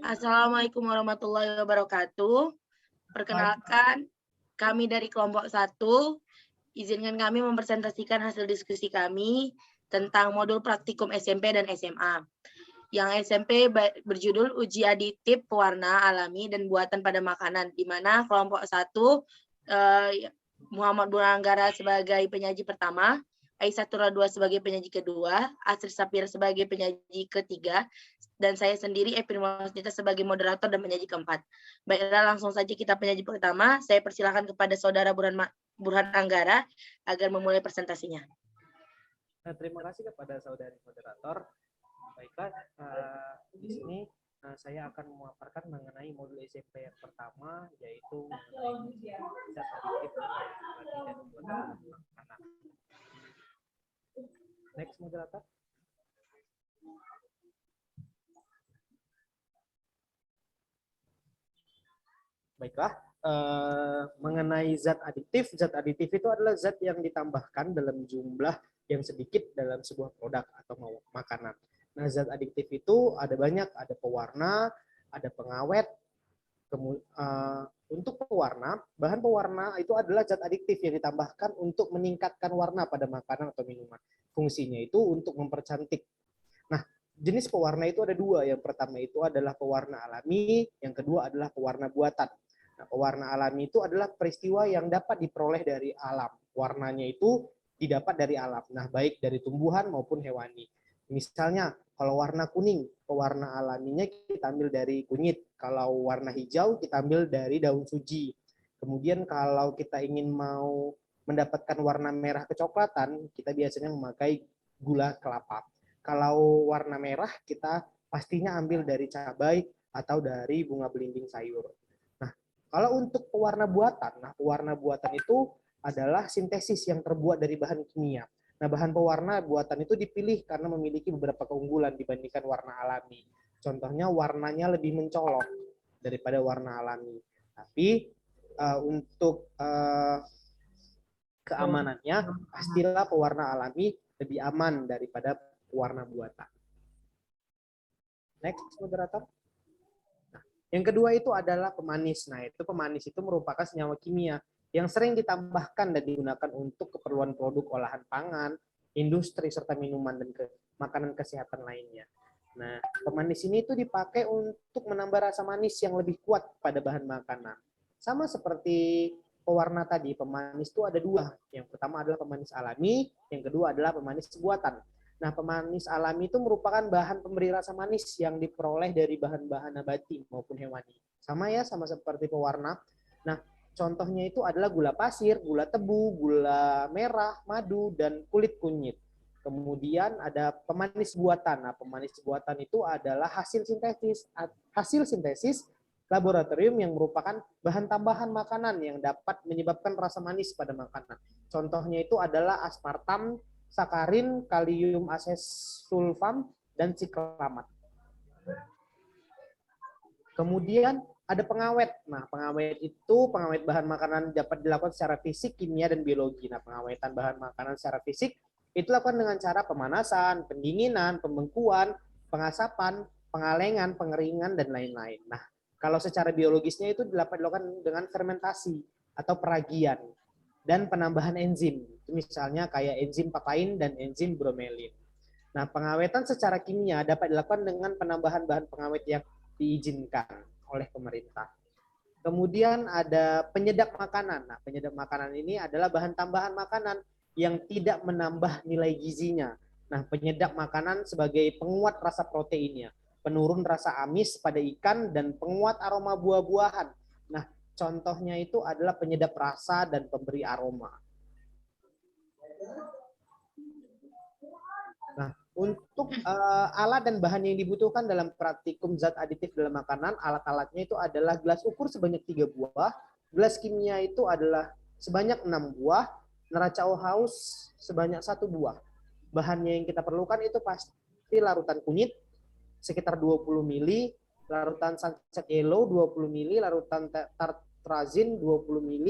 Assalamualaikum warahmatullahi wabarakatuh. Perkenalkan, kami dari kelompok satu. Izinkan kami mempresentasikan hasil diskusi kami tentang modul praktikum SMP dan SMA. Yang SMP berjudul Uji Aditif Pewarna Alami dan Buatan pada Makanan, di mana kelompok satu Muhammad Bunanggara sebagai penyaji pertama, Aisyah II sebagai penyaji kedua, Asri Sapir sebagai penyaji ketiga, dan saya sendiri Epin Wasnita sebagai moderator dan penyaji keempat. Baiklah, langsung saja kita penyaji pertama. Saya persilakan kepada Saudara Burhan Anggara agar memulai presentasinya. Nah, terima kasih kepada saudari moderator. Baiklah, di sini saya akan memaparkan mengenai modul SMP yang pertama, yaitu mengenai zat aditif dan buatan makanan. Next, moderator. Baiklah, mengenai zat aditif itu adalah zat yang ditambahkan dalam jumlah yang sedikit dalam sebuah produk atau makanan. Nah, zat adiktif itu ada banyak, ada pewarna, ada pengawet. Untuk pewarna, bahan pewarna itu adalah zat adiktif yang ditambahkan untuk meningkatkan warna pada makanan atau minuman. Fungsinya itu untuk mempercantik. Nah, jenis pewarna itu ada dua. Yang pertama itu adalah pewarna alami, yang kedua adalah pewarna buatan. Nah, pewarna alami itu adalah peristiwa yang dapat diperoleh dari alam. Warnanya itu didapat dari alam. Nah, baik dari tumbuhan maupun hewani. Misalnya, kalau warna kuning, pewarna alaminya kita ambil dari kunyit. Kalau warna hijau, kita ambil dari daun suji. Kemudian kalau kita ingin mau mendapatkan warna merah kecoklatan, kita biasanya memakai gula kelapa. Kalau warna merah, kita pastinya ambil dari cabai atau dari bunga belimbing sayur. Nah, kalau untuk pewarna buatan itu adalah sintesis yang terbuat dari bahan kimia. Nah, bahan pewarna buatan itu dipilih karena memiliki beberapa keunggulan dibandingkan warna alami. Contohnya warnanya lebih mencolok daripada warna alami. Tapi untuk keamanannya, pastilah pewarna alami lebih aman daripada pewarna buatan. Next, moderator. Nah, yang kedua itu adalah pemanis. Nah, pemanis itu merupakan senyawa kimia yang sering ditambahkan dan digunakan untuk keperluan produk olahan pangan, industri, serta minuman dan makanan kesehatan lainnya. Nah, pemanis ini itu dipakai untuk menambah rasa manis yang lebih kuat pada bahan makanan. Sama seperti pewarna tadi, pemanis itu ada dua. Yang pertama adalah pemanis alami, yang kedua adalah pemanis buatan. Nah, pemanis alami itu merupakan bahan pemberi rasa manis yang diperoleh dari bahan-bahan nabati maupun hewani. Sama ya, sama seperti pewarna. Nah, contohnya itu adalah gula pasir, gula tebu, gula merah, madu, dan kulit kunyit. Kemudian ada pemanis buatan. Nah, pemanis buatan itu adalah hasil sintesis laboratorium yang merupakan bahan tambahan makanan yang dapat menyebabkan rasa manis pada makanan. Contohnya itu adalah aspartam, sakarin, kalium asesulfam, dan siklamat. Kemudian ada pengawet. Nah, pengawet bahan makanan dapat dilakukan secara fisik, kimia, dan biologi. Nah, pengawetan bahan makanan secara fisik itu dilakukan dengan cara pemanasan, pendinginan, pembengkuan, pengasapan, pengalengan, pengeringan, dan lain-lain. Nah, kalau secara biologisnya itu dapat dilakukan dengan fermentasi atau peragian dan penambahan enzim. Misalnya kayak enzim papain dan enzim bromelin. Nah, pengawetan secara kimia dapat dilakukan dengan penambahan bahan pengawet yang diizinkan oleh pemerintah. Kemudian ada penyedap makanan. Nah, penyedap makanan ini adalah bahan tambahan makanan yang tidak menambah nilai gizinya. Nah, penyedap makanan sebagai penguat rasa proteinnya, penurun rasa amis pada ikan, dan penguat aroma buah-buahan. Nah, contohnya itu adalah penyedap rasa dan pemberi aroma. Nah, untuk alat dan bahan yang dibutuhkan dalam praktikum zat aditif dalam makanan, alat-alatnya itu adalah gelas ukur sebanyak 3 buah, gelas kimia itu adalah sebanyak 6 buah, neraca haus sebanyak 1 buah. Bahannya yang kita perlukan itu pasti larutan kunyit sekitar 20 ml, larutan sunset yellow 20 ml, larutan tartrazin 20 ml,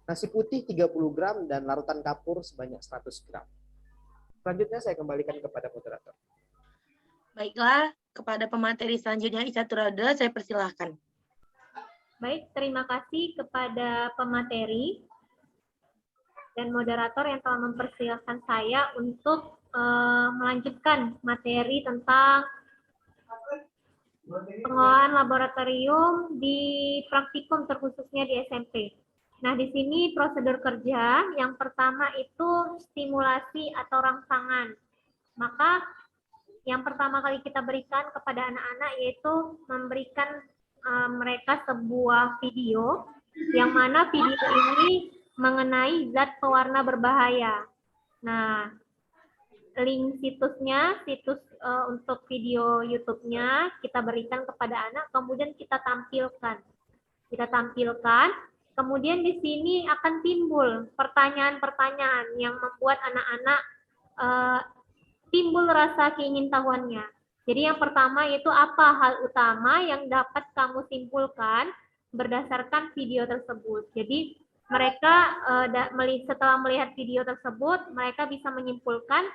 nasi putih 30 gram, dan larutan kapur sebanyak 100 gram. Selanjutnya saya kembalikan kepada moderator. Baiklah, kepada pemateri selanjutnya, Ica Turada, saya persilahkan. Baik, terima kasih kepada pemateri dan moderator yang telah mempersilahkan saya untuk melanjutkan materi tentang pengelolaan laboratorium di praktikum terkhususnya di SMP. Nah, di sini prosedur kerja yang pertama itu stimulasi atau rangsangan. Maka yang pertama kali kita berikan kepada anak-anak yaitu memberikan mereka sebuah video yang mana video ini mengenai zat pewarna berbahaya. Nah, link situsnya, untuk video YouTube-nya kita berikan kepada anak, kemudian kita tampilkan. Kemudian di sini akan timbul pertanyaan-pertanyaan yang membuat anak-anak timbul rasa keingintahuannya. Jadi yang pertama yaitu apa hal utama yang dapat kamu simpulkan berdasarkan video tersebut. Jadi mereka setelah melihat video tersebut, mereka bisa menyimpulkan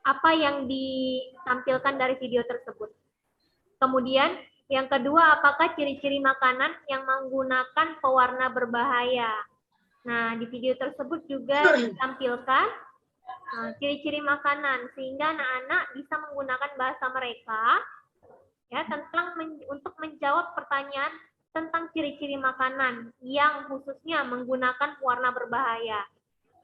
apa yang ditampilkan dari video tersebut. Kemudian yang kedua, apakah ciri-ciri makanan yang menggunakan pewarna berbahaya? Nah, di video tersebut juga ditampilkan ciri-ciri makanan sehingga anak-anak bisa menggunakan bahasa mereka ya untuk menjawab pertanyaan tentang ciri-ciri makanan yang khususnya menggunakan pewarna berbahaya.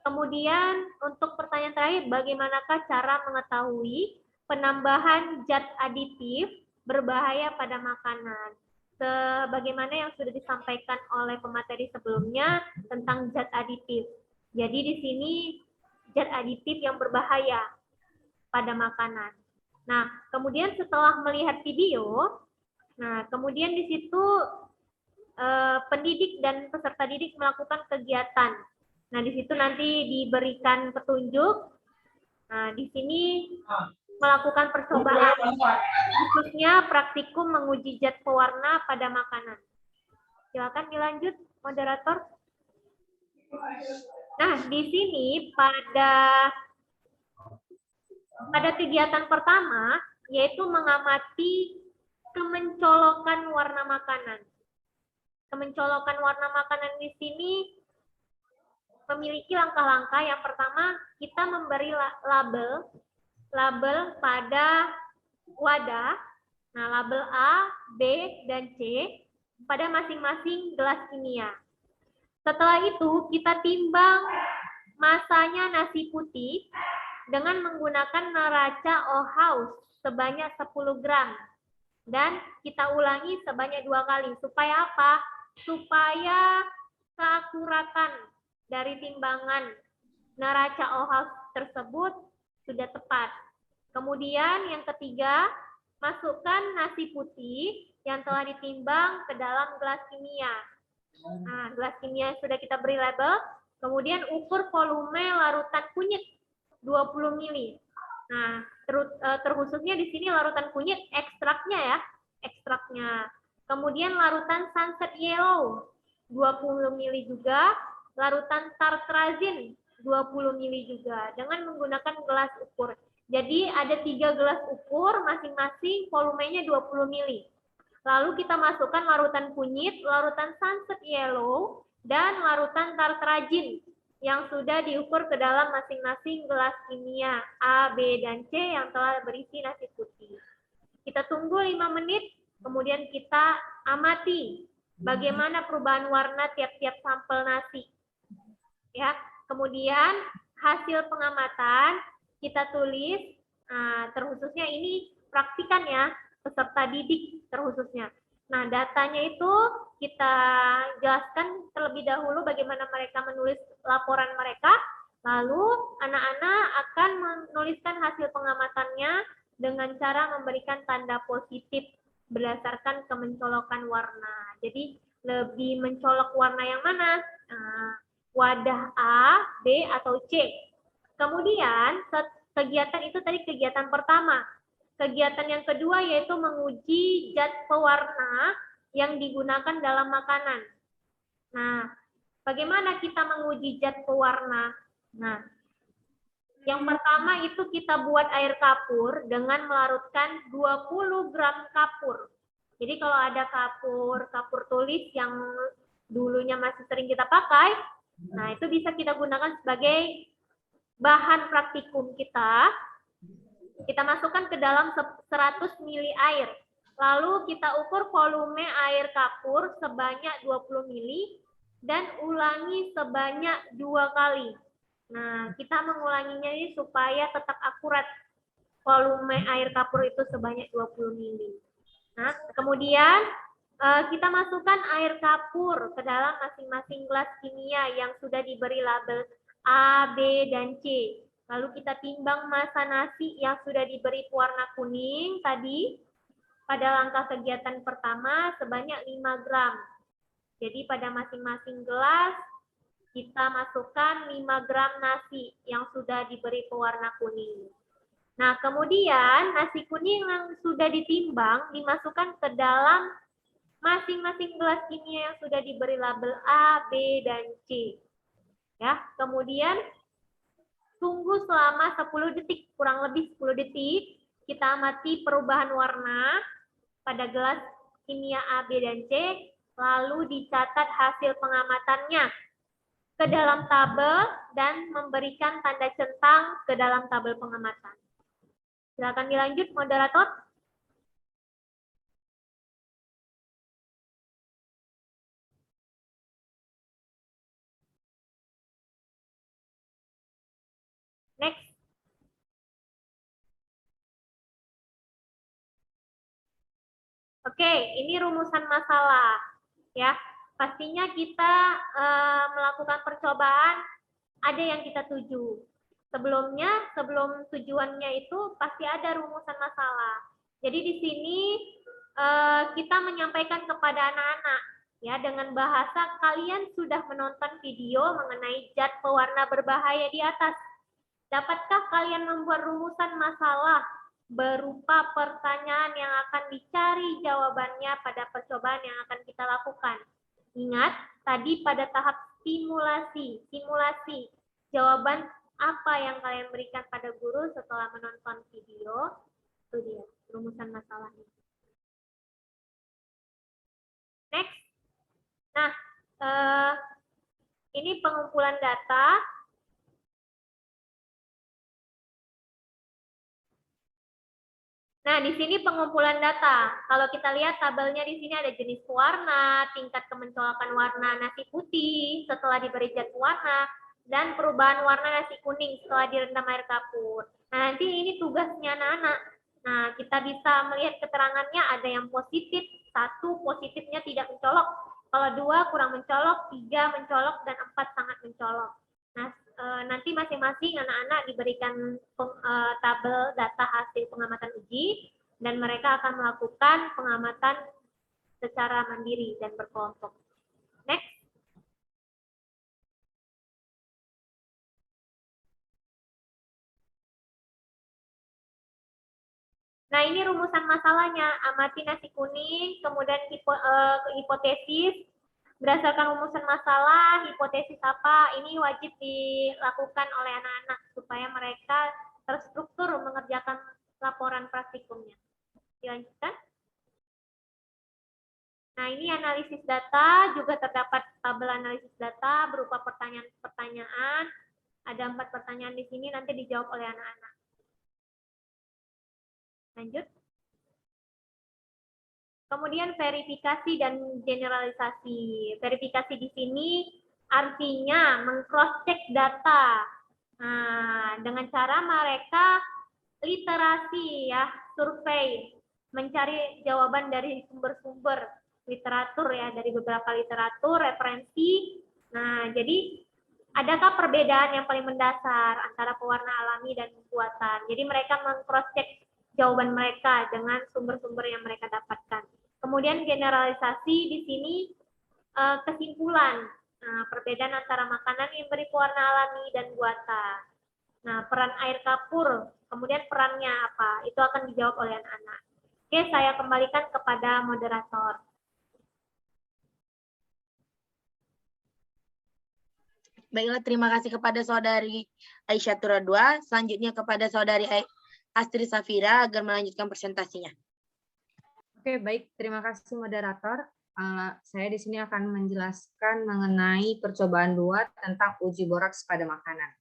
Kemudian untuk pertanyaan terakhir, bagaimanakah cara mengetahui penambahan zat aditif berbahaya pada makanan? Sebagaimana yang sudah disampaikan oleh pemateri sebelumnya tentang zat aditif. Jadi di sini zat aditif yang berbahaya pada makanan. Nah, kemudian setelah melihat video, kemudian di situ pendidik dan peserta didik melakukan kegiatan. Nah, di situ nanti diberikan petunjuk. Nah, di sini melakukan percobaan, khususnya praktikum menguji zat pewarna pada makanan. Silakan dilanjut, moderator. Nah, di sini pada kegiatan pertama, yaitu mengamati kemencolokan warna makanan. Kemencolokan warna makanan di sini memiliki langkah-langkah. Yang pertama, kita memberi label pada wadah. Nah, label A, B, dan C pada masing-masing gelas kimia. Setelah itu, kita timbang masanya nasi putih dengan menggunakan neraca Ohaus sebanyak 10 gram. Dan kita ulangi sebanyak 2 kali. Supaya apa? Supaya keakuratan dari timbangan neraca Ohaus tersebut sudah tepat. Kemudian yang ketiga, masukkan nasi putih yang telah ditimbang ke dalam gelas kimia. Nah, gelas kimia yang sudah kita beri label, kemudian ukur volume larutan kunyit 20 ml. Nah, terkhususnya di sini larutan kunyit ekstraknya ya, ekstraknya. Kemudian larutan sunset yellow 20 ml juga, larutan tartrazin 20 ml juga dengan menggunakan gelas ukur. Jadi ada 3 gelas ukur masing-masing volumenya 20 ml. Lalu kita masukkan larutan kunyit, larutan sunset yellow, dan larutan tartrazin yang sudah diukur ke dalam masing-masing gelas kimia A, B, dan C yang telah berisi nasi putih. Kita tunggu 5 menit, kemudian kita amati bagaimana perubahan warna tiap-tiap sampel nasi. Ya, kemudian hasil pengamatan kita tulis, terkhususnya ini praktikan ya, peserta didik terkhususnya. Nah, datanya itu kita jelaskan terlebih dahulu bagaimana mereka menulis laporan mereka, lalu anak-anak akan menuliskan hasil pengamatannya dengan cara memberikan tanda positif berdasarkan kemencolokan warna. Jadi, lebih mencolok warna yang mana? Wadah A, B, atau C. Kemudian, kegiatan itu tadi kegiatan pertama. Kegiatan yang kedua yaitu menguji zat pewarna yang digunakan dalam makanan. Nah, bagaimana kita menguji zat pewarna? Nah, Yang pertama itu kita buat air kapur dengan melarutkan 20 gram kapur. Jadi kalau ada kapur tulis yang dulunya masih sering kita pakai, nah itu bisa kita gunakan sebagai bahan praktikum kita. Kita masukkan ke dalam 100 ml air. Lalu kita ukur volume air kapur sebanyak 20 ml dan ulangi sebanyak 2 kali. Nah, kita mengulanginya ini supaya tetap akurat volume air kapur itu sebanyak 20 ml. Nah, kemudian kita masukkan air kapur ke dalam masing-masing gelas kimia yang sudah diberi label A, B, dan C. Lalu kita timbang massa nasi yang sudah diberi pewarna kuning tadi pada langkah kegiatan pertama sebanyak 5 gram. Jadi pada masing-masing gelas kita masukkan 5 gram nasi yang sudah diberi pewarna kuning. Nah, kemudian nasi kuning yang sudah ditimbang dimasukkan ke dalam masing-masing gelas kimia yang sudah diberi label A, B, dan C. Ya, kemudian tunggu selama 10 detik, kurang lebih 10 detik. Kita amati perubahan warna pada gelas kimia A, B, dan C, lalu dicatat hasil pengamatannya ke dalam tabel dan memberikan tanda centang ke dalam tabel pengamatan. Silakan dilanjut, moderator. Next. Oke, ini rumusan masalah. Ya, pastinya kita melakukan percobaan ada yang kita tuju. Sebelum tujuannya itu pasti ada rumusan masalah. Jadi di sini kita menyampaikan kepada anak-anak ya dengan bahasa kalian sudah menonton video mengenai zat pewarna berbahaya di atas. Dapatkah kalian membuat rumusan masalah berupa pertanyaan yang akan dicari jawabannya pada percobaan yang akan kita lakukan? Ingat, tadi pada tahap simulasi, jawaban apa yang kalian berikan pada guru setelah menonton video, itu dia, rumusan masalahnya. Next. Nah, ini pengumpulan data. Nah, di sini pengumpulan data. Kalau kita lihat tabelnya di sini ada jenis warna, tingkat kemencolokan warna nasi putih setelah diberi zat pewarna, dan perubahan warna nasi kuning setelah direndam air kapur. Nah, nanti ini tugasnya anak-anak. Nah, kita bisa melihat keterangannya ada yang positif, 1 positifnya tidak mencolok. Kalau 2 kurang mencolok, 3 mencolok, dan 4 sangat mencolok. Nah, nanti masing-masing anak-anak diberikan tabel data hasil pengamatan uji dan mereka akan melakukan pengamatan secara mandiri dan berkelompok. Next. Nah, ini rumusan masalahnya. Amati nasi kuning, kemudian hipotesis. Berdasarkan rumusan masalah, hipotesis apa, ini wajib dilakukan oleh anak-anak supaya mereka terstruktur mengerjakan laporan praktikumnya. Dilanjutkan. Nah, ini analisis data, juga terdapat tabel analisis data berupa pertanyaan-pertanyaan. Ada 4 pertanyaan di sini, nanti dijawab oleh anak-anak. Lanjut. Kemudian verifikasi dan generalisasi. Verifikasi di sini artinya meng-cross-check data. Nah, dengan cara mereka literasi ya, survei, mencari jawaban dari sumber-sumber literatur ya, dari beberapa literatur, referensi. Nah, jadi adakah perbedaan yang paling mendasar antara pewarna alami dan buatan? Jadi mereka meng-cross-check jawaban mereka dengan sumber-sumber yang mereka dapatkan. Kemudian generalisasi di sini kesimpulan. Nah, perbedaan antara makanan yang beri pewarna alami dan buatan. Nah, peran air kapur, kemudian perannya apa? Itu akan dijawab oleh anak-anak. Oke, saya kembalikan kepada moderator. Baiklah, terima kasih kepada Saudari Aisyah Turadua. Selanjutnya kepada Saudari Astri Safira agar melanjutkan presentasinya. Oke, baik. Terima kasih moderator. Saya di sini akan menjelaskan mengenai percobaan 2 tentang uji boraks pada makanan.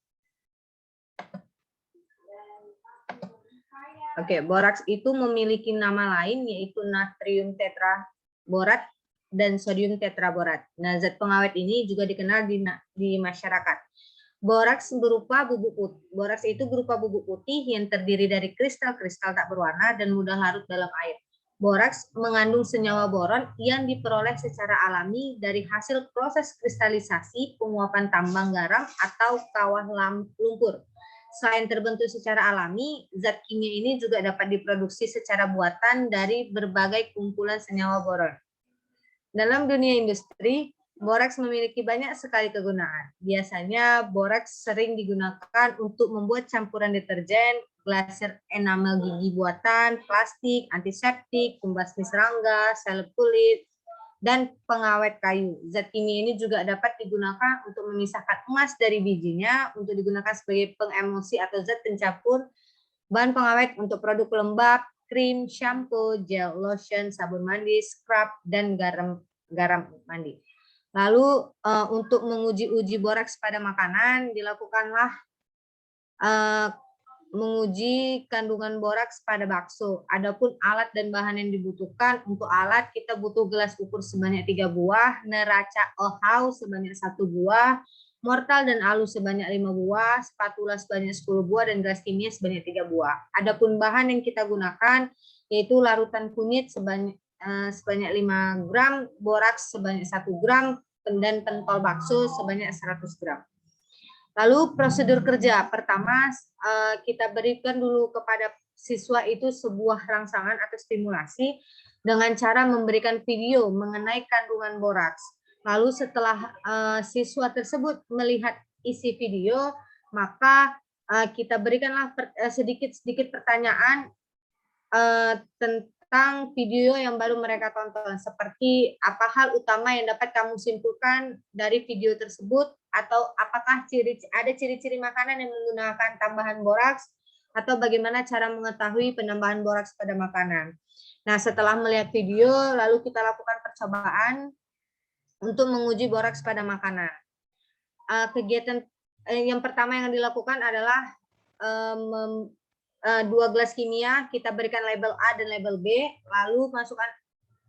Oke, boraks itu memiliki nama lain yaitu natrium tetraborat dan sodium tetraborat. Nah, zat pengawet ini juga dikenal di masyarakat. Boraks berupa bubuk putih. Boraks itu berupa bubuk putih yang terdiri dari kristal-kristal tak berwarna dan mudah larut dalam air. Boraks mengandung senyawa boron yang diperoleh secara alami dari hasil proses kristalisasi penguapan tambang garam atau kawah lumpur. Selain terbentuk secara alami, zat kimia ini juga dapat diproduksi secara buatan dari berbagai kumpulan senyawa boron. Dalam dunia industri, boraks memiliki banyak sekali kegunaan. Biasanya boraks sering digunakan untuk membuat campuran deterjen, glaser enamel gigi buatan, plastik, antiseptik, pembasmi serangga, salep kulit, dan pengawet kayu. Zat kimia ini juga dapat digunakan untuk memisahkan emas dari bijinya, untuk digunakan sebagai pengemulsi atau zat pencampur bahan pengawet untuk produk pelembab, krim, shampoo, gel, lotion, sabun mandi, scrub, dan garam mandi. Lalu untuk menguji boraks pada makanan dilakukanlah menguji kandungan boraks pada bakso. Adapun alat dan bahan yang dibutuhkan, untuk alat kita butuh gelas ukur sebanyak 3 buah, neraca OHAU sebanyak 1 buah, mortal dan alu sebanyak 5 buah, spatula sebanyak 10 buah, dan gelas kimia sebanyak 3 buah. Adapun bahan yang kita gunakan yaitu larutan kunyit sebanyak 5 gram, boraks sebanyak 1 gram, dan pentol bakso sebanyak 100 gram. Lalu prosedur kerja, pertama kita berikan dulu kepada siswa itu sebuah rangsangan atau stimulasi dengan cara memberikan video mengenai kandungan boraks. Lalu setelah siswa tersebut melihat isi video, maka kita berikanlah sedikit-sedikit pertanyaan tentang video yang baru mereka tonton, seperti apa hal utama yang dapat kamu simpulkan dari video tersebut, atau apakah ada ciri-ciri makanan yang menggunakan tambahan boraks, atau bagaimana cara mengetahui penambahan boraks pada makanan. Nah, setelah melihat video, lalu kita lakukan percobaan untuk menguji boraks pada makanan. Kegiatan yang pertama yang dilakukan adalah 2 gelas kimia, kita berikan label A dan label B, lalu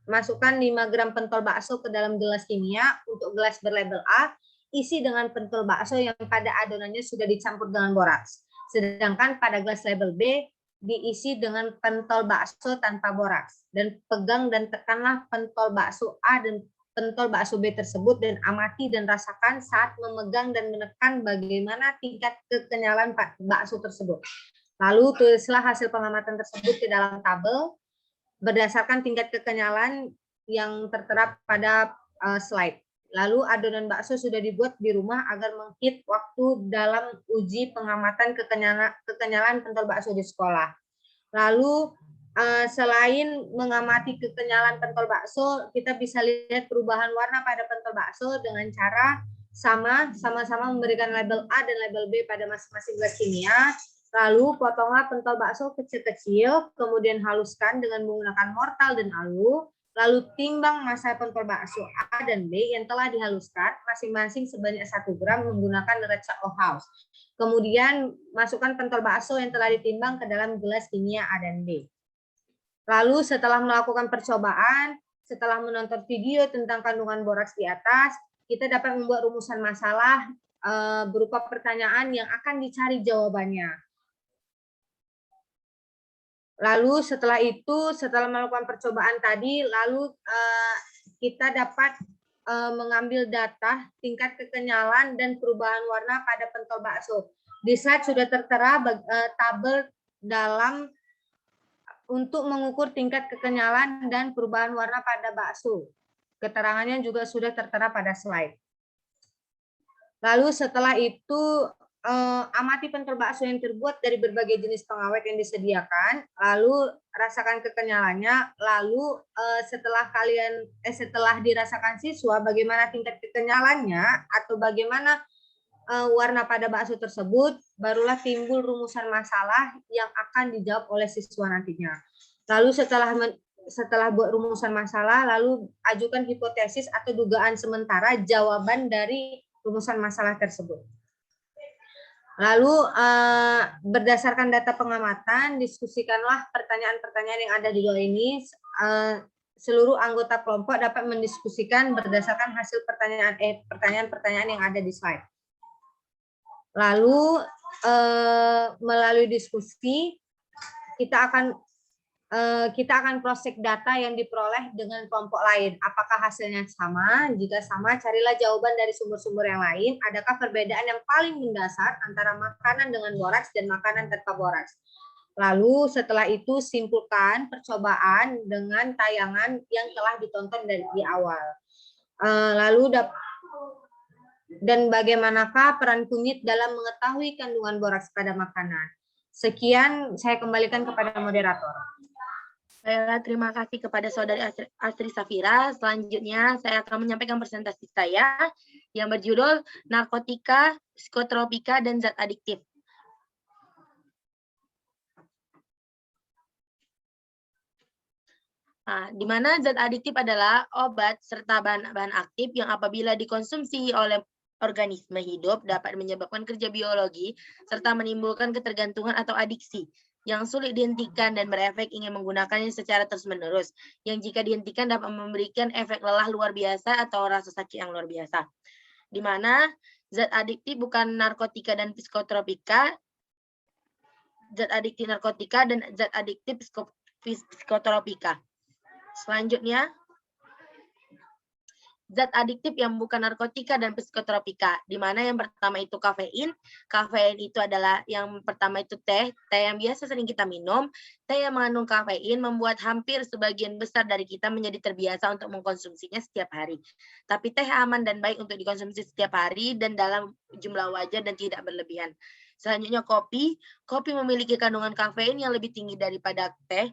masukkan 5 gram pentol bakso ke dalam gelas kimia. Untuk gelas berlabel A, isi dengan pentol bakso yang pada adonannya sudah dicampur dengan boraks. Sedangkan pada gelas label B, diisi dengan pentol bakso tanpa boraks. Dan pegang dan tekanlah pentol bakso A dan pentol bakso B tersebut, dan amati dan rasakan saat memegang dan menekan bagaimana tingkat kekenyalan bakso tersebut. Lalu tulislah hasil pengamatan tersebut ke dalam tabel berdasarkan tingkat kekenyalan yang tertera pada slide. Lalu adonan bakso sudah dibuat di rumah agar menghit waktu dalam uji pengamatan kekenyalan pentol bakso di sekolah. Lalu selain mengamati kekenyalan pentol bakso, kita bisa lihat perubahan warna pada pentol bakso dengan cara sama-sama memberikan label A dan label B pada masing-masing gelas kimia. Lalu potonglah pentol bakso kecil-kecil, kemudian haluskan dengan menggunakan mortal dan alu. Lalu timbang massa pentol bakso A dan B yang telah dihaluskan masing-masing sebanyak 1 gram menggunakan neraca OHAU. Kemudian masukkan pentol bakso yang telah ditimbang ke dalam gelas kimia A dan B. Lalu setelah melakukan percobaan, setelah menonton video tentang kandungan boraks di atas, kita dapat membuat rumusan masalah berupa pertanyaan yang akan dicari jawabannya. Lalu setelah itu, setelah melakukan percobaan tadi, lalu kita dapat mengambil data tingkat kekenyalan dan perubahan warna pada pentol bakso. Di slide sudah tertera tabel dalam untuk mengukur tingkat kekenyalan dan perubahan warna pada bakso. Keterangannya juga sudah tertera pada slide. Lalu setelah itu, amati pentol bakso yang terbuat dari berbagai jenis pengawet yang disediakan, lalu rasakan kekenyalannya, lalu setelah dirasakan siswa bagaimana tingkat kekenyalannya atau bagaimana warna pada bakso tersebut, barulah timbul rumusan masalah yang akan dijawab oleh siswa nantinya. Lalu setelah buat rumusan masalah, lalu ajukan hipotesis atau dugaan sementara jawaban dari rumusan masalah tersebut. Lalu berdasarkan data pengamatan, diskusikanlah pertanyaan-pertanyaan yang ada di bawah ini. Seluruh anggota kelompok dapat mendiskusikan berdasarkan hasil pertanyaan-pertanyaan yang ada di slide. Lalu melalui diskusi kita akan cross-check data yang diperoleh dengan kelompok lain. Apakah hasilnya sama? Jika sama, carilah jawaban dari sumber-sumber yang lain. Adakah perbedaan yang paling mendasar antara makanan dengan boraks dan makanan tanpa boraks? Lalu setelah itu simpulkan percobaan dengan tayangan yang telah ditonton dari di awal. Dan bagaimanakah peran kunyit dalam mengetahui kandungan boraks pada makanan? Sekian, saya kembalikan kepada moderator. Baiklah, terima kasih kepada Saudari Astri Safira. Selanjutnya, saya akan menyampaikan presentasi saya yang berjudul Narkotika, Psikotropika, dan Zat Adiktif. Nah, di mana zat adiktif adalah obat serta bahan aktif yang apabila dikonsumsi oleh organisme hidup dapat menyebabkan kerja biologi serta menimbulkan ketergantungan atau adiksi yang sulit dihentikan dan berefek ingin menggunakannya secara terus-menerus, yang jika dihentikan dapat memberikan efek lelah luar biasa atau rasa sakit yang luar biasa. Di mana zat adiktif bukan narkotika dan psikotropika, zat adiktif narkotika dan zat adiktif psikotropika. Selanjutnya, zat adiktif yang bukan narkotika dan psikotropika, di mana yang pertama itu kafein. Kafein itu adalah yang pertama itu teh yang biasa sering kita minum. Teh yang mengandung kafein membuat hampir sebagian besar dari kita menjadi terbiasa untuk mengkonsumsinya setiap hari. Tapi teh aman dan baik untuk dikonsumsi setiap hari dan dalam jumlah wajar dan tidak berlebihan. Selanjutnya kopi. Kopi memiliki kandungan kafein yang lebih tinggi daripada teh.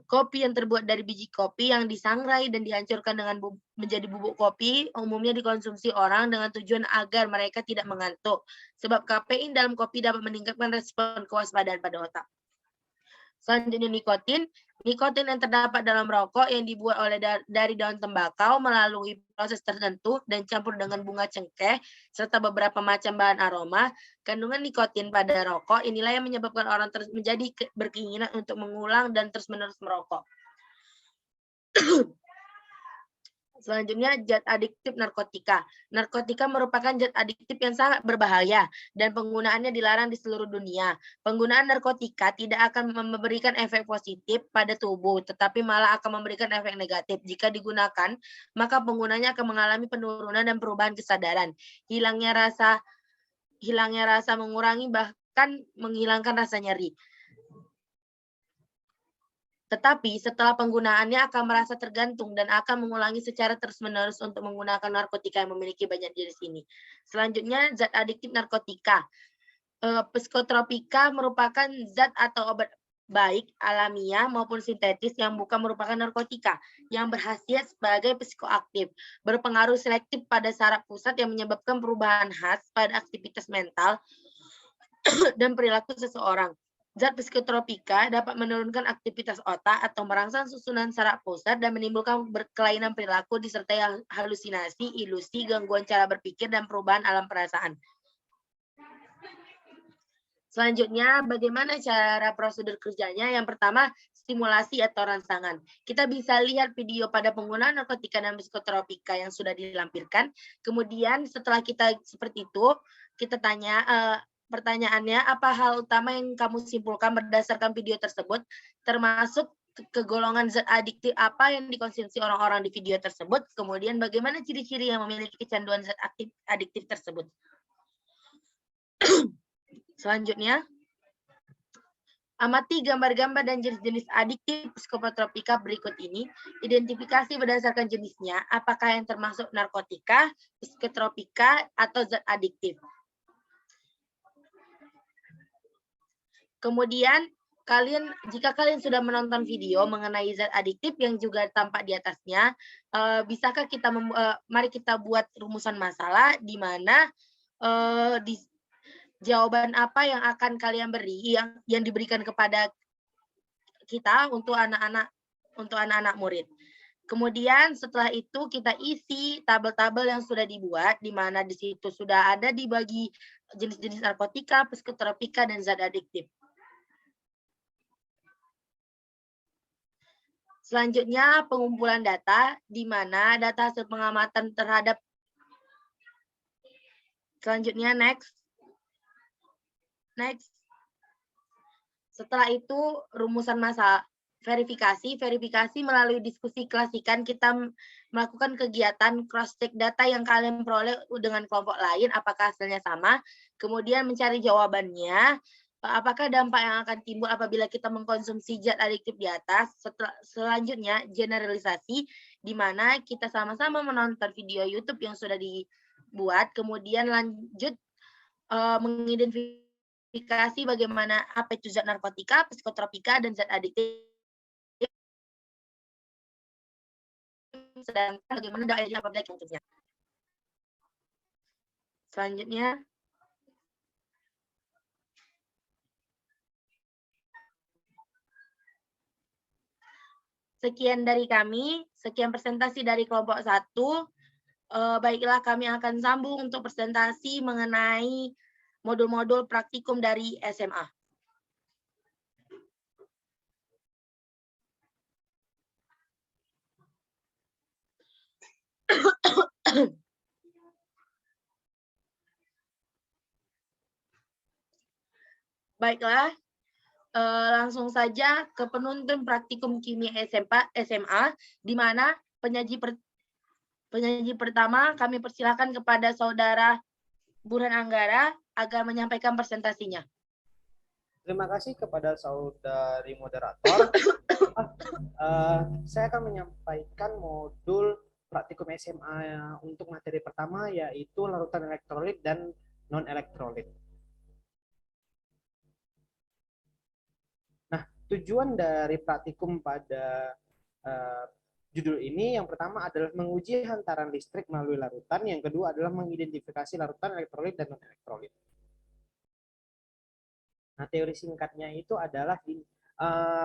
Kopi yang terbuat dari biji kopi yang disangrai dan dihancurkan dengan menjadi bubuk kopi umumnya dikonsumsi orang dengan tujuan agar mereka tidak mengantuk. Sebab kafein dalam kopi dapat meningkatkan respon kewaspadaan pada otak. Selanjutnya nikotin. Nikotin yang terdapat dalam rokok yang dibuat dari daun tembakau melalui proses tertentu dan campur dengan bunga cengkeh serta beberapa macam bahan aroma. Kandungan nikotin pada rokok inilah yang menyebabkan orang terus menjadi berkeinginan untuk mengulang dan terus-menerus merokok. Selanjutnya, zat adiktif narkotika. Narkotika merupakan zat adiktif yang sangat berbahaya dan penggunaannya dilarang di seluruh dunia. Penggunaan narkotika tidak akan memberikan efek positif pada tubuh, tetapi malah akan memberikan efek negatif. Jika digunakan, maka penggunanya akan mengalami penurunan dan perubahan kesadaran. Hilangnya rasa mengurangi bahkan menghilangkan rasa nyeri. Tetapi setelah penggunaannya akan merasa tergantung dan akan mengulangi secara terus-menerus untuk menggunakan narkotika yang memiliki banyak jenis ini. Selanjutnya, zat adiktif narkotika. Psikotropika merupakan zat atau obat baik alamiah maupun sintetis yang bukan merupakan narkotika, yang berkhasiat sebagai psikoaktif, berpengaruh selektif pada saraf pusat yang menyebabkan perubahan khas pada aktivitas mental dan perilaku seseorang. Zat psikotropika dapat menurunkan aktivitas otak atau merangsang susunan saraf pusat dan menimbulkan kelainan perilaku disertai halusinasi, ilusi, gangguan cara berpikir, dan perubahan alam perasaan. Selanjutnya, bagaimana cara prosedur kerjanya? Yang pertama, stimulasi atau rangsangan. Kita bisa lihat video pada penggunaan narkotika dan psikotropika yang sudah dilampirkan. Kemudian setelah kita seperti itu, kita tanya, pertanyaannya, apa hal utama yang kamu simpulkan berdasarkan video tersebut, termasuk kegolongan zat adiktif apa yang dikonsumsi orang-orang di video tersebut, kemudian bagaimana ciri-ciri yang memiliki kecanduan zat adiktif tersebut. Selanjutnya, amati gambar-gambar dan jenis-jenis adiktif psikotropika berikut ini. Identifikasi berdasarkan jenisnya, apakah yang termasuk narkotika, psikotropika, atau zat adiktif. Kemudian, jika kalian sudah menonton video mengenai zat adiktif yang juga tampak di atasnya, bisakah mari kita buat rumusan masalah di mana di jawaban apa yang akan kalian beri yang diberikan kepada kita untuk anak-anak murid. Kemudian setelah itu kita isi tabel-tabel yang sudah dibuat, di mana di situ sudah ada dibagi jenis-jenis narkotika, psikotropika, dan zat adiktif. Selanjutnya pengumpulan data, di mana data hasil pengamatan terhadap selanjutnya next. Setelah itu rumusan masalah. Verifikasi melalui diskusi klasikan kita melakukan kegiatan cross check data yang kalian peroleh dengan kelompok lain, apakah hasilnya sama, kemudian mencari jawabannya, apakah dampak yang akan timbul apabila kita mengkonsumsi zat adiktif di atas. Selanjutnya generalisasi, di mana kita sama-sama menonton video YouTube yang sudah dibuat, kemudian lanjut mengidentifikasi bagaimana apa itu zat narkotika, psikotropika, dan zat adiktif. Sedangkan bagaimana daerah apabila contohnya. Selanjutnya, sekian dari kami, sekian presentasi dari kelompok 1. Baiklah, kami akan sambung untuk presentasi mengenai modul-modul praktikum dari SMA. Baiklah, langsung saja ke penuntun praktikum kimia SMA, di mana penyaji pertama kami persilakan kepada Saudara Burhan Anggara agar menyampaikan presentasinya. Terima kasih kepada saudari moderator. Saya akan menyampaikan modul praktikum SMA untuk materi pertama, yaitu larutan elektrolit dan non-elektrolit. Nah, tujuan dari praktikum pada judul ini yang pertama adalah menguji hantaran listrik melalui larutan, yang kedua adalah mengidentifikasi larutan elektrolit dan non-elektrolit. Nah, teori singkatnya itu adalah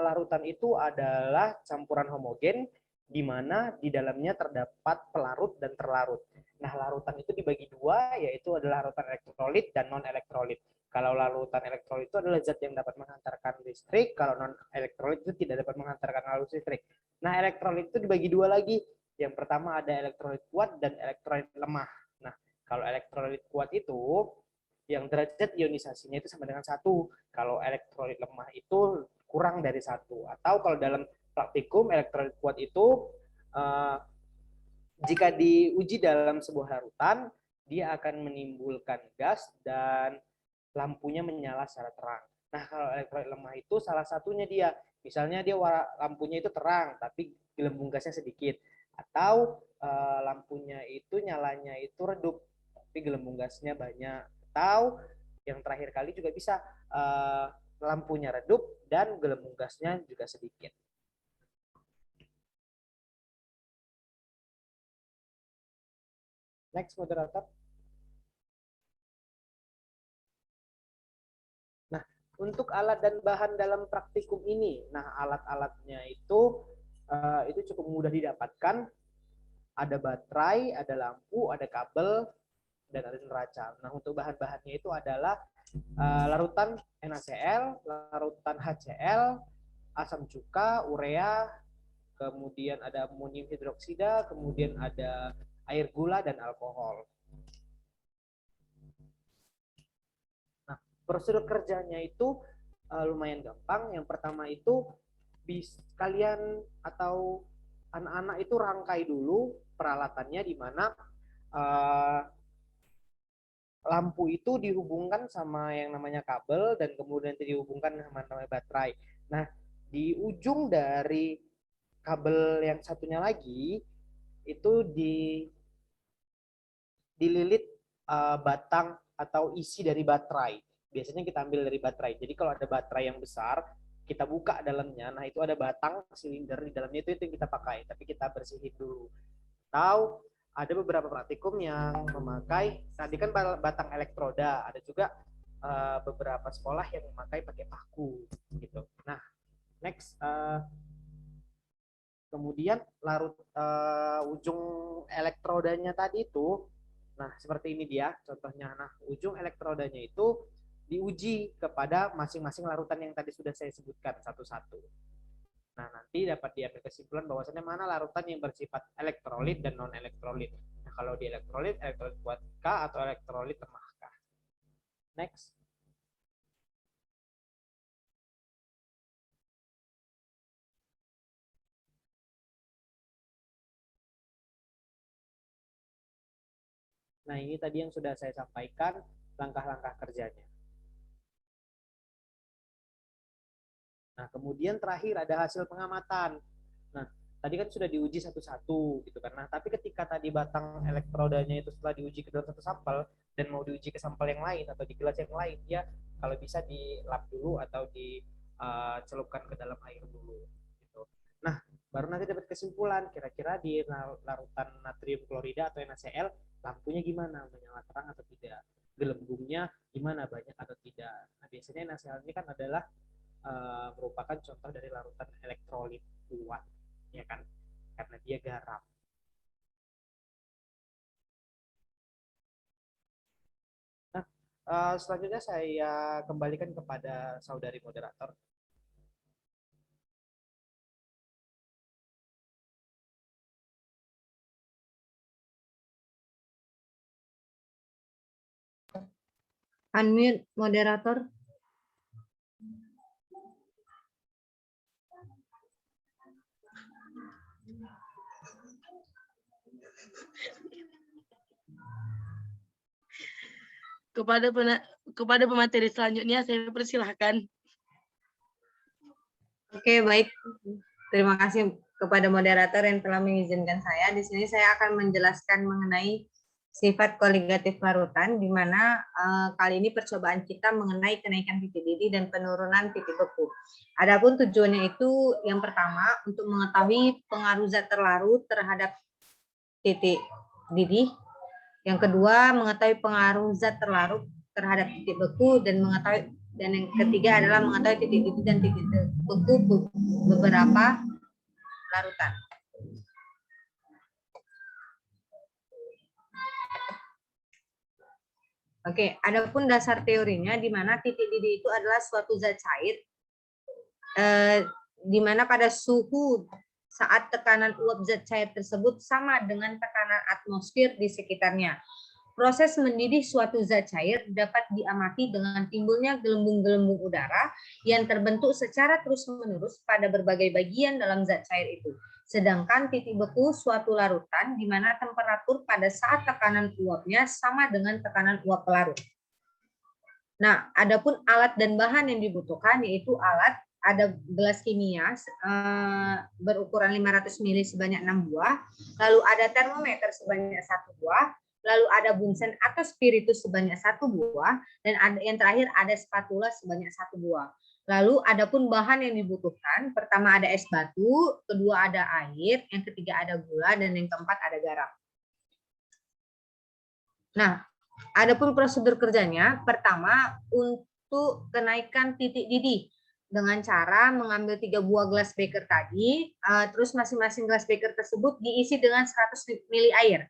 larutan itu adalah campuran homogen di mana di dalamnya terdapat pelarut dan terlarut. Nah, larutan itu dibagi dua, yaitu adalah larutan elektrolit dan non-elektrolit. Kalau larutan elektrolit itu adalah zat yang dapat menghantarkan listrik, kalau non-elektrolit itu tidak dapat menghantarkan arus listrik. Nah, elektrolit itu dibagi dua lagi. Yang pertama ada elektrolit kuat dan elektrolit lemah. Nah, kalau elektrolit kuat itu yang derajat ionisasinya itu sama dengan 1. Kalau elektrolit lemah itu kurang dari 1. Atau kalau dalam praktikum elektrolit kuat itu jika diuji dalam sebuah larutan, dia akan menimbulkan gas dan lampunya menyala secara terang. Nah, kalau elektrolit lemah itu salah satunya dia, misalnya dia lampunya itu terang tapi gelembung gasnya sedikit, atau lampunya itu nyalanya itu redup tapi gelembung gasnya banyak, atau yang terakhir kali juga bisa lampunya redup dan gelembung gasnya juga sedikit. Next, moderator. Nah, untuk alat dan bahan dalam praktikum ini, nah alat-alatnya itu cukup mudah didapatkan. Ada baterai, ada lampu, ada kabel, dan ada neraca. Nah, untuk bahan-bahannya itu adalah larutan NaCl, larutan HCl, asam cuka, urea, kemudian ada amonium hidroksida, kemudian ada air gula dan alkohol. Nah, prosedur kerjanya itu lumayan gampang. Yang pertama itu kalian atau anak-anak itu rangkai dulu peralatannya, di mana lampu itu dihubungkan sama yang namanya kabel dan kemudian dihubungkan sama namanya baterai. Nah, di ujung dari kabel yang satunya lagi itu dililit batang atau isi dari baterai. Biasanya kita ambil dari baterai. Jadi kalau ada baterai yang besar, kita buka dalamnya, nah itu ada batang silinder di dalamnya, itu yang kita pakai, tapi kita bersihin dulu. Atau ada beberapa praktikum yang memakai, tadi kan batang elektroda, ada juga beberapa sekolah yang memakai pakai paku gitu. Nah, next, kemudian larut ujung elektrodanya tadi itu, nah seperti ini dia contohnya. Nah, ujung elektrodanya itu diuji kepada masing-masing larutan yang tadi sudah saya sebutkan satu-satu. Nah, nanti dapat diambil kesimpulan bahwasannya mana larutan yang bersifat elektrolit dan non elektrolit. Nah, kalau di elektrolit kuat K atau elektrolit lemah K. Next. Nah, ini tadi yang sudah saya sampaikan langkah-langkah kerjanya. Nah, kemudian terakhir ada hasil pengamatan. Nah, tadi kan sudah diuji satu-satu gitu kan. Nah, tapi ketika tadi batang elektrodanya itu setelah diuji ke dalam satu sampel dan mau diuji ke sampel yang lain atau di gelas yang lain, ya kalau bisa di lap dulu atau dicelupkan ke dalam air dulu gitu. Nah, baru nanti dapat kesimpulan kira-kira di larutan natrium klorida atau NaCl lampunya gimana, menyala terang atau tidak, gelembungnya gimana, banyak atau tidak. Nah, biasanya NaCl ini kan adalah merupakan contoh dari larutan elektrolit kuat, ya kan, karena dia garam. Nah, selanjutnya saya kembalikan kepada saudari moderator. Unmute moderator. Kepada pemateri selanjutnya saya persilahkan. Oke, baik. Terima kasih kepada moderator yang telah mengizinkan saya. Di sini saya akan menjelaskan mengenai sifat koligatif larutan, di mana kali ini percobaan kita mengenai kenaikan titik didih dan penurunan titik beku. Adapun tujuannya itu yang pertama untuk mengetahui pengaruh zat terlarut terhadap titik didih. Yang kedua mengetahui pengaruh zat terlarut terhadap titik beku, dan yang ketiga adalah mengetahui titik didih dan titik beku beberapa larutan. Oke, adapun dasar teorinya di mana titik didih itu adalah suatu zat cair di mana pada suhu saat tekanan uap zat cair tersebut sama dengan tekanan atmosfer di sekitarnya. Proses mendidih suatu zat cair dapat diamati dengan timbulnya gelembung-gelembung udara yang terbentuk secara terus-menerus pada berbagai bagian dalam zat cair itu. Sedangkan titik beku suatu larutan di mana temperatur pada saat tekanan uapnya sama dengan tekanan uap pelarut. Nah, adapun alat dan bahan yang dibutuhkan yaitu ada gelas kimia berukuran 500 ml sebanyak 6 buah, lalu ada termometer sebanyak 1 buah, lalu ada bunsen atau spiritus sebanyak 1 buah, dan yang terakhir ada spatula sebanyak 1 buah. Lalu adapun bahan yang dibutuhkan, pertama ada es batu, kedua ada air, yang ketiga ada gula, dan yang keempat ada garam. Nah, adapun prosedur kerjanya, pertama untuk kenaikan titik didih dengan cara mengambil 3 buah gelas beker tadi, terus masing-masing gelas beker tersebut diisi dengan 100 ml air.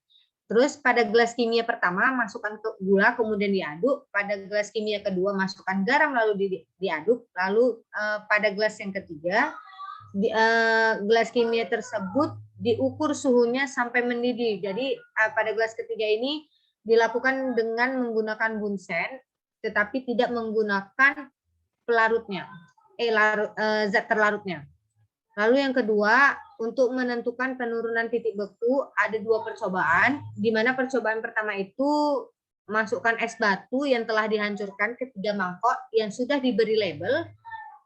Terus pada gelas kimia pertama masukkan gula kemudian diaduk, pada gelas kimia kedua masukkan garam lalu diaduk, lalu pada gelas yang ketiga gelas kimia tersebut diukur suhunya sampai mendidih. Jadi pada gelas ketiga ini dilakukan dengan menggunakan bunsen tetapi tidak menggunakan pelarutnya, zat terlarutnya. Lalu yang kedua, untuk menentukan penurunan titik beku ada 2 percobaan, di mana percobaan pertama itu masukkan es batu yang telah dihancurkan ke 3 mangkok yang sudah diberi label,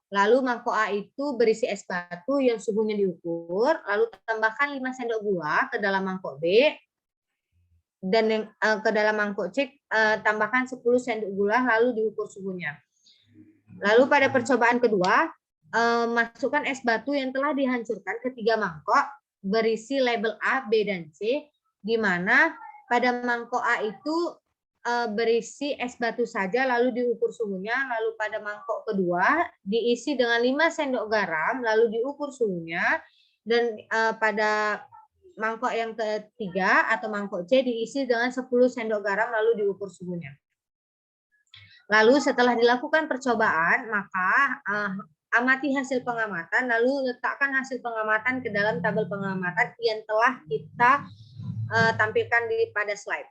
lalu mangkok A itu berisi es batu yang suhunya diukur, lalu tambahkan 5 sendok gula ke dalam mangkok B, dan yang ke dalam mangkok C tambahkan 10 sendok gula lalu diukur suhunya. Lalu pada percobaan kedua, masukkan es batu yang telah dihancurkan ke 3 mangkok berisi label A, B, dan C, di mana pada mangkok A itu berisi es batu saja, lalu diukur suhunya, lalu pada mangkok kedua diisi dengan 5 sendok garam, lalu diukur suhunya, dan pada mangkok yang ketiga atau mangkok C diisi dengan 10 sendok garam, lalu diukur suhunya. Lalu setelah dilakukan percobaan, maka amati hasil pengamatan, lalu letakkan hasil pengamatan ke dalam tabel pengamatan yang telah kita tampilkan pada slide.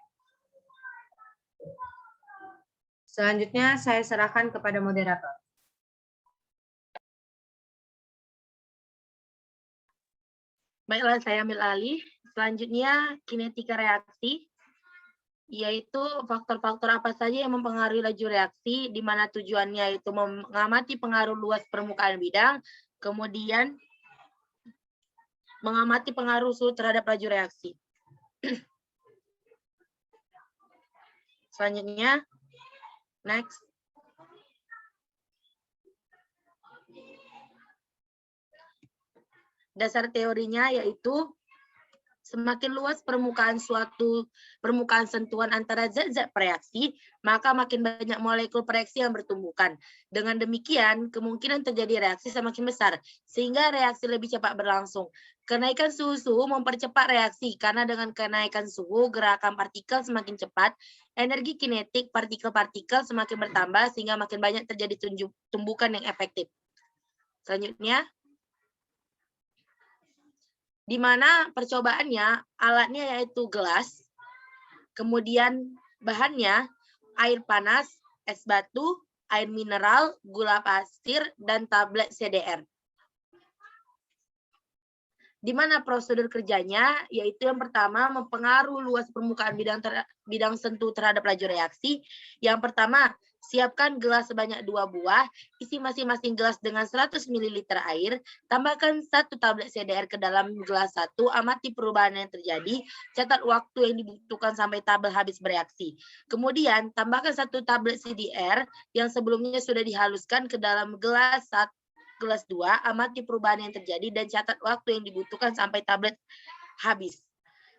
Selanjutnya saya serahkan kepada moderator. Baiklah, saya ambil alih. Selanjutnya, kinetika reaksi, yaitu faktor-faktor apa saja yang mempengaruhi laju reaksi, di mana tujuannya itu mengamati pengaruh luas permukaan bidang, kemudian mengamati pengaruh suhu terhadap laju reaksi. Selanjutnya, next. Dasar teorinya yaitu semakin luas permukaan sentuhan antara zat-zat bereaksi, maka makin banyak molekul bereaksi yang bertumbukan. Dengan demikian, kemungkinan terjadi reaksi semakin besar, sehingga reaksi lebih cepat berlangsung. Kenaikan suhu mempercepat reaksi, karena dengan kenaikan suhu, gerakan partikel semakin cepat, energi kinetik partikel-partikel semakin bertambah, sehingga makin banyak terjadi tumbukan yang efektif. Selanjutnya, di mana percobaannya alatnya yaitu gelas, kemudian bahannya air panas, es batu, air mineral, gula pasir, dan tablet CDR. Di mana prosedur kerjanya yaitu yang pertama mempengaruhi luas permukaan bidang sentuh terhadap laju reaksi. Yang pertama, siapkan gelas sebanyak 2 buah, isi masing-masing gelas dengan 100 ml air, tambahkan 1 tablet CDR ke dalam gelas 1, amati perubahan yang terjadi, catat waktu yang dibutuhkan sampai tabel habis bereaksi. Kemudian, tambahkan 1 tablet CDR yang sebelumnya sudah dihaluskan ke dalam gelas 2, amati perubahan yang terjadi dan catat waktu yang dibutuhkan sampai tablet habis.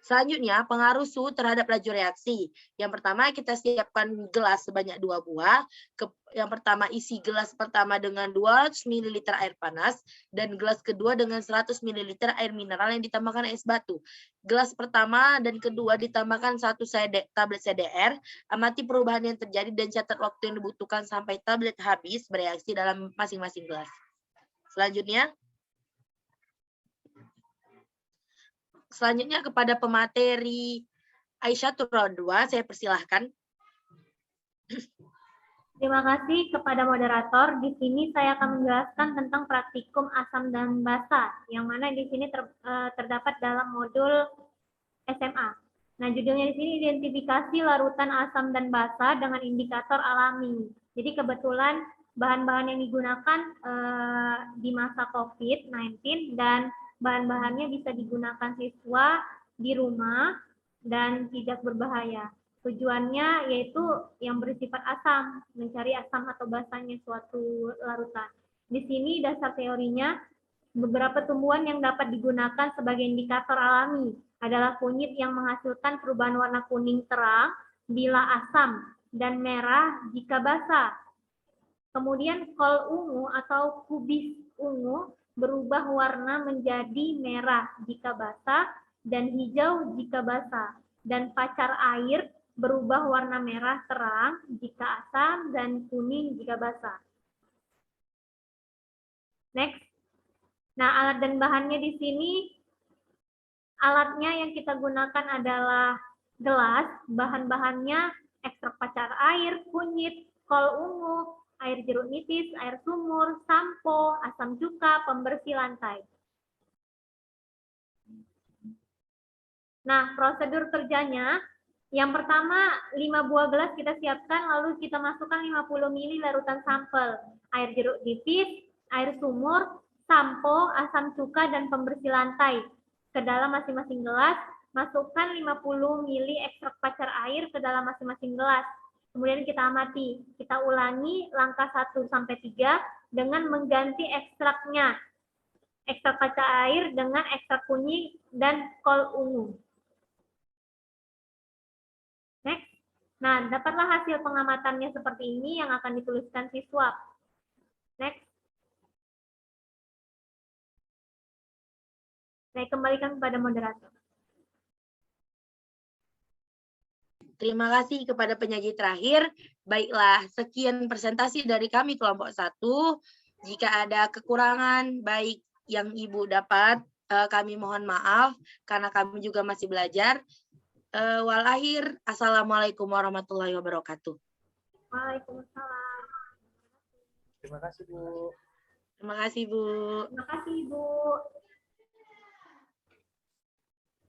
Selanjutnya, pengaruh suhu terhadap laju reaksi. Yang pertama, kita siapkan gelas sebanyak 2 buah. Yang pertama, isi gelas pertama dengan 200 ml air panas, dan gelas kedua dengan 100 ml air mineral yang ditambahkan es batu. Gelas pertama dan kedua ditambahkan 1 tablet CDR, amati perubahan yang terjadi dan catat waktu yang dibutuhkan sampai tablet habis bereaksi dalam masing-masing gelas. Selanjutnya kepada pemateri Aisyah Turun 2, saya persilahkan. Terima kasih kepada moderator. Di sini saya akan menjelaskan tentang praktikum asam dan basa, yang mana di sini terdapat dalam modul SMA. Nah, judulnya di sini identifikasi larutan asam dan basa dengan indikator alami. Jadi kebetulan bahan-bahan yang digunakan di masa COVID-19 dan bahan-bahannya bisa digunakan siswa di rumah dan tidak berbahaya. Tujuannya yaitu yang bersifat asam, mencari asam atau basanya suatu larutan. Di sini dasar teorinya, beberapa tumbuhan yang dapat digunakan sebagai indikator alami adalah kunyit yang menghasilkan perubahan warna kuning terang bila asam dan merah jika basa. Kemudian kol ungu atau kubis ungu berubah warna menjadi merah jika basah dan hijau jika basah. Dan pacar air berubah warna merah terang jika asam dan kuning jika basah. Next. Nah, alat dan bahannya di sini, alatnya yang kita gunakan adalah gelas, bahan-bahannya ekstrak pacar air, kunyit, kol ungu, air jeruk nipis, air sumur, sampo, asam cuka, pembersih lantai. Nah, prosedur kerjanya, yang pertama 5 buah gelas kita siapkan, lalu kita masukkan 50 ml larutan sampel, air jeruk nipis, air sumur, sampo, asam cuka, dan pembersih lantai. Ke dalam masing-masing gelas, masukkan 50 ml ekstrak pacar air ke dalam masing-masing gelas. Kemudian kita amati, kita ulangi langkah 1-3 dengan mengganti ekstraknya. Ekstrak pacar air dengan ekstrak kunyit dan kol ungu. Nah, dapatlah hasil pengamatannya seperti ini yang akan dituliskan siswa. Next. Saya kembalikan kepada moderator. Terima kasih kepada penyaji terakhir. Baiklah, sekian presentasi dari kami kelompok 1. Jika ada kekurangan baik yang Ibu dapat, kami mohon maaf karena kami juga masih belajar. Walakhir, assalamualaikum warahmatullahi wabarakatuh. Waalaikumsalam. Terima kasih, Bu. Terima kasih, Bu. Terima kasih, Ibu.